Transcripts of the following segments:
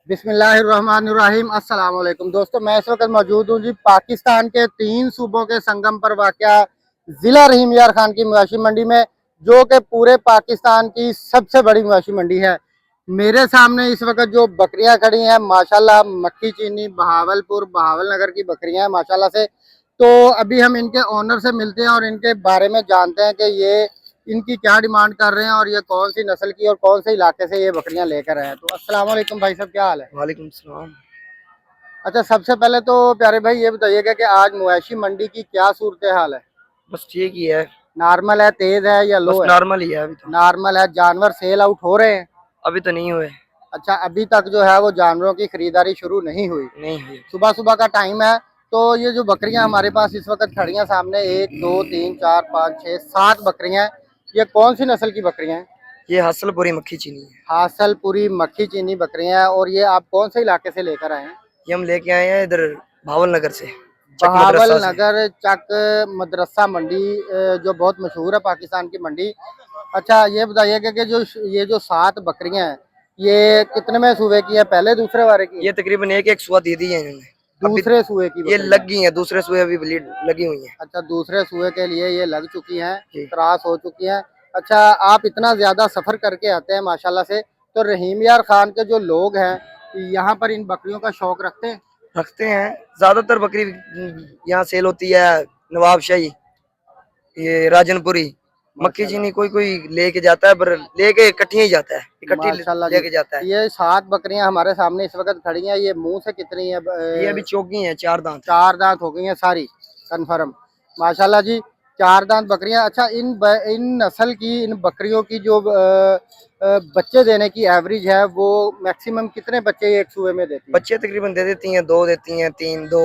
बिस्मिल्लाहिर्रहमानिर्रहीम। अस्सलाम वालेकुम दोस्तों, मैं इस वक्त मौजूद हूँ जी पाकिस्तान के 3 सूबों के संगम पर वाक़या ज़िला रहीम यार खान की मवेशी मंडी में, जो कि पूरे पाकिस्तान की सबसे बड़ी मवेशी मंडी है। मेरे सामने इस वक्त जो बकरियां खड़ी हैं माशाल्लाह मक्खी चीनी बहावलपुर बहावल नगर की बकरियां हैं माशाल्लाह से। तो अभी हम इनके ओनर से मिलते हैं और इनके बारे में जानते हैं कि ये इनकी क्या डिमांड कर रहे हैं और ये कौन सी नस्ल की और कौन से इलाके से ये बकरियां लेकर आए हैं। तो अस्सलाम वालेकुम भाई साहब, क्या हाल है? वालेकुम सलाम। अच्छा, सबसे पहले तो प्यारे भाई ये बताइएगा कि आज मवेशी मंडी की क्या सूरत हाल है? बस ठीक ही है। नॉर्मल है, तेज है या लो बस है? नॉर्मल ही है अभी तो। नॉर्मल है। जानवर सेल आउट हो रहे हैं? अभी तो नहीं हुए। अच्छा, अभी तक जो है वो जानवरों की खरीदारी शुरू नहीं हुई। नहीं हुए। सुबह सुबह का टाइम है। तो ये जो बकरियां हमारे पास इस वक्त खड़ी हैं सामने, 1 2 3 4 5 6 7 बकरियां हैं। ये कौन सी नस्ल की बकरियां हैं? ये हसलपुरी मक्खी चीनी है। हासलपुरी मक्खी चीनी बकरियां हैं। और ये आप कौन से इलाके से लेकर आए हैं? ये हम लेके आए हैं इधर भावल नगर से, चक बहावल मदरसा से। नगर चक मदरसा मंडी, जो बहुत मशहूर है पाकिस्तान की मंडी। अच्छा, ये बताइएगा कि जो ये जो 7 बकरियां हैं ये कितने में सूबे की है? पहले दूसरे वारे की? ये तकरीबन एक सुआ दे दी है इन्होंने। अभी दूसरे सूए की ये बकरियां? लग गई है, दूसरे सुए अभी ब्लीड लगी हुई है। अच्छा, दूसरे सूए के लिए ये लग चुकी हैं, जी। त्रास हो चुकी हैं। अच्छा, आप इतना ज्यादा सफर करके आते हैं माशाल्लाह से, तो रहीम यार खान के जो लोग हैं यहाँ पर इन बकरियों का शौक रखते हैं? रखते हैं। ज्यादातर बकरी यहाँ सेल होती है। नवाबशाही, ये राजनपुरी मक्खी माशाल्लाह चीनी कोई कोई लेके जाता है, पर लेके इकट्ठी ही जाता है, इकट्ठी माशाल्लाह जी। लेके जाता है। ये 7 बकरियां हमारे सामने इस वक्त खड़ी हैं। ये मुंह से कितनी है? ये अभी चौकी है, 4 दांत है। 4 दांत हो गई हैं सारी कन्फर्म। माशाल्लाह जी, 4 दांत बकरियां। अच्छा, इन नस्ल की इन बकरियों की जो बच्चे देने की एवरेज है वो मैक्सिमम कितने बच्चे एक सूबे में देती है? बच्चे तकरीबन दे देती हैं, 2 देती हैं, 3 2।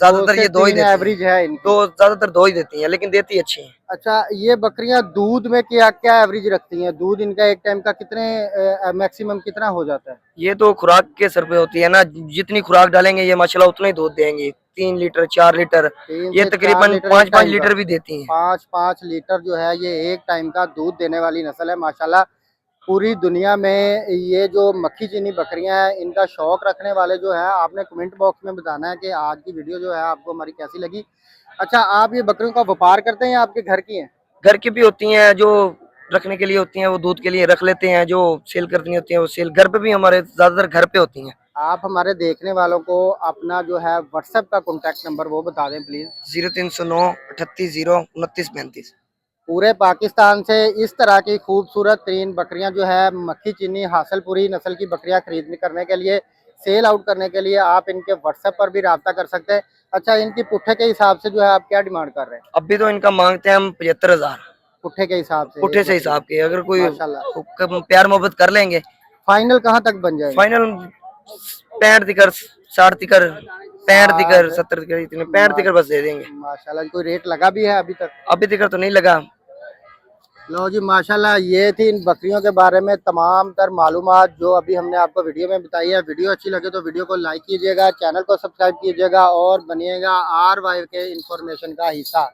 2 ज्यादातर से ये 2 ही 3 देती हैं। एवरेज है इनकी। दो ज्यादातर 2 ही देती हैं, लेकिन देती अच्छी हैं। अच्छा, ये बकरियां दूध में क्या क्या एवरेज रखती हैं? दूध इनका एक टाइम का कितने मैक्सिमम कितना हो जाता है? ये तो खुराक के सर पे होती है ना, जितनी खुराक डालेंगे ये माशाल्लाह उतना ही दूध देंगे। 3 लीटर 4 लीटर, 3 ये से 4 तकरीबन लीटर एक 5 5 टाइम का? लीटर भी देती हैं। 5-5 लीटर जो है ये एक टाइम का दूध देने वाली नस्ल है माशाल्लाह। पूरी दुनिया में ये जो मक्खी चीनी बकरियां हैं इनका शौक रखने वाले जो है, आपने कमेंट बॉक्स में बताना है कि आज की वीडियो जो है आपको हमारी कैसी लगी। अच्छा, आप ये बकरियों का व्यापार करते हैं या आपके घर की हैं? घर की भी होती हैं, जो रखने के लिए होती हैं वो दूध के लिए रख लेते हैं, जो सेल करनी होती हैं वो सेल। घर पे भी हमारे ज्यादातर घर पे होती हैं। आप हमारे देखने वालों को अपना जो है व्हाट्सएप का कॉन्टैक्ट नंबर वो बता दें प्लीज। 0309 38 0 29 35। पूरे पाकिस्तान से इस तरह की खूबसूरत तरीन बकरियां जो है मक्खी चीनी हासलपुरी नस्ल की बकरियां खरीदने करने के लिए, सेल आउट करने के लिए आप इनके व्हाट्सएप पर भी रब्ता कर सकते हैं। अच्छा, इनकी पुट्ठे के हिसाब से जो है आप क्या डिमांड कर रहे हैं? अभी तो इनका मांगते हैं हम 75,000 पुट्ठे के हिसाब से पुट्ठे एक से बकरी? हिसाब के। अगर कोई माशाल्लाह। प्यार मोहब्बत कर लेंगे। फाइनल कहाँ तक बन जाएगा? फाइनल 65 तिकर, 60 तिकर, 65 तिकर, 70 तिकर, इतने 65 तिकर बस दे देंगे। माशाल्लाह। कोई रेट लगा भी है अभी तक? अभी तिकर तो नहीं लगा। लो जी, माशाल्लाह ये थी इन बकरियों के बारे में तमाम तर मालूमात जो अभी हमने आपको वीडियो में बताई है। वीडियो अच्छी लगे तो वीडियो को लाइक कीजिएगा, चैनल को सब्सक्राइब कीजिएगा और बनिएगा RY के इंफॉर्मेशन का हिस्सा।